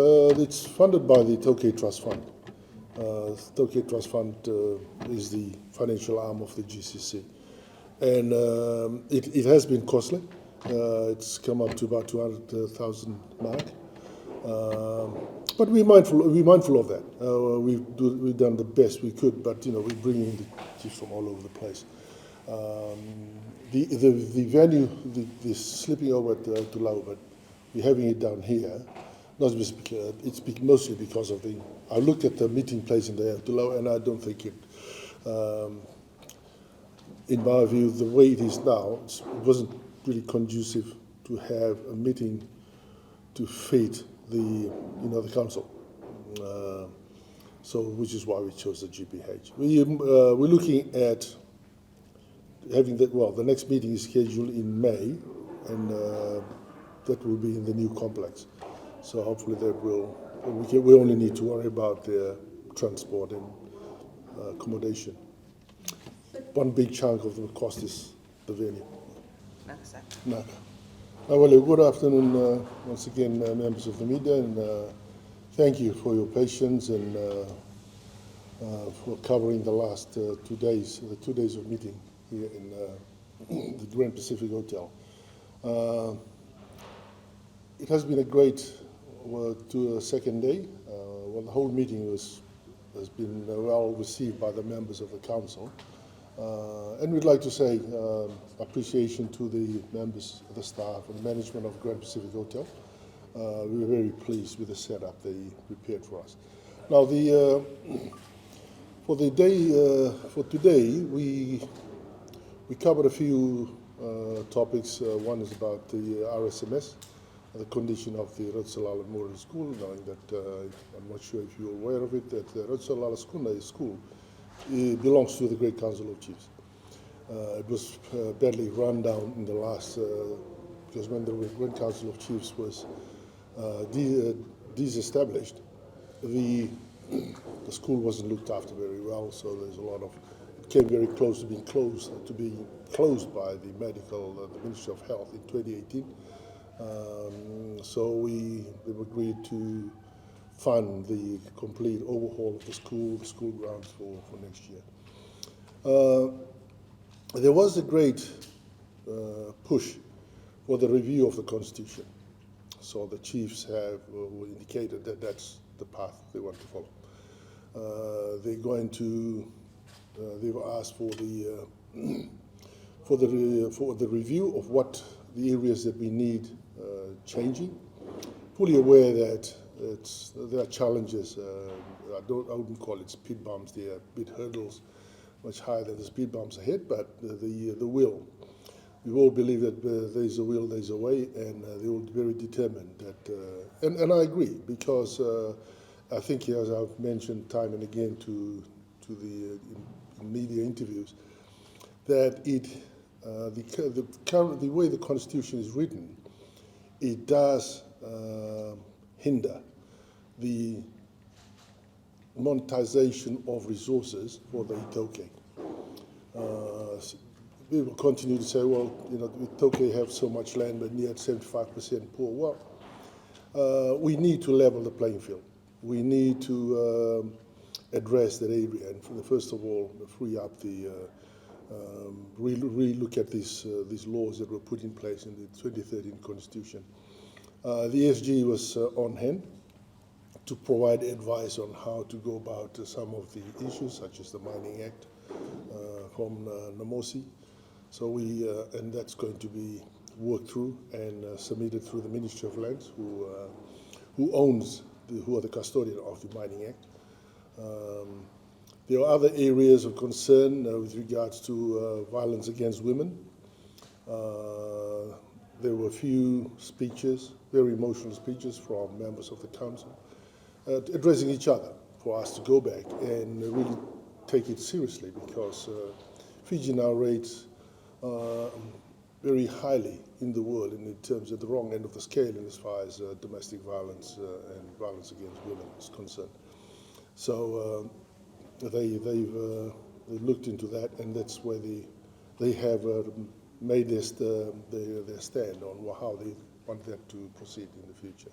It's funded by the iTaukei Trust Fund. iTaukei Trust Fund is the financial arm of the GCC. And it has been costly. It's come up to about 200,000 mark. But we're mindful of that. We've done the best we could, but we're bringing in the chiefs from all over the place. The venue, the slipping over to Lau, but we're having it down here. Not just because, it's mostly because of I looked at the meeting place in the Lau, and I don't think it. In my view, the way it is now, it wasn't really conducive to have a meeting to fit the council. So, which is why we chose the GPH. We're looking at having the next meeting is scheduled in May, and that will be in the new complex. So hopefully we only need to worry about the transport and accommodation. One big chunk of the cost is the venue. Naka. Well, good afternoon once again, members of the media, and thank you for your patience and for covering the last 2 days, the 2 days of meeting here in the Grand Pacific Hotel. It has been a great second day. The whole meeting has been well received by the members of the council. And we'd like to say appreciation to the members of the staff and management of Grand Pacific Hotel. We were very pleased with the setup they prepared for us. Now, for today, we covered a few topics. One is about the RSMS, the condition of the Ratu Memorial School, knowing that I'm not sure if you're aware of it, that the Ratu School belongs to the Great Council of Chiefs. It was badly run down in the last, because when the Great Council of Chiefs was disestablished, the school wasn't looked after very well, so there's a lot of, it came very close to being closed by the Ministry of Health in 2018. So we've agreed to fund the complete overhaul of the school grounds for next year. There was a great push for the review of the Constitution. So the chiefs have indicated that that's the path they want to follow. They've asked for the review of what the areas that we need changing. Fully aware that there are challenges. I wouldn't call it speed bumps. They are bit hurdles, much higher than the speed bumps ahead. But the will. We all believe that there's a will, there's a way, and they will be very determined. And I agree, because I think, as I've mentioned time and again to the media interviews, that the way the Constitution is written, it does hinder the monetization of resources for the iTaukei. We will continue to say, well, iTaukei have so much land, but yet 75% poor. Well, we need to level the playing field. We need to address that area, and first of all, free up re-look at these laws that were put in place in the 2013 Constitution. The ESG was on hand to provide advice on how to go about some of the issues, such as the Mining Act from Namosi. So and that's going to be worked through and submitted through the Ministry of Lands, who are the custodian of the Mining Act. There are other areas of concern with regards to violence against women. There were a few speeches, very emotional speeches from members of the council, addressing each other for us to go back and really take it seriously, because Fiji now rates very highly in the world in terms of the wrong end of the scale in as far as domestic violence and violence against women is concerned. So they've looked into that, and that's where they have made their stand on how they want that to proceed in the future.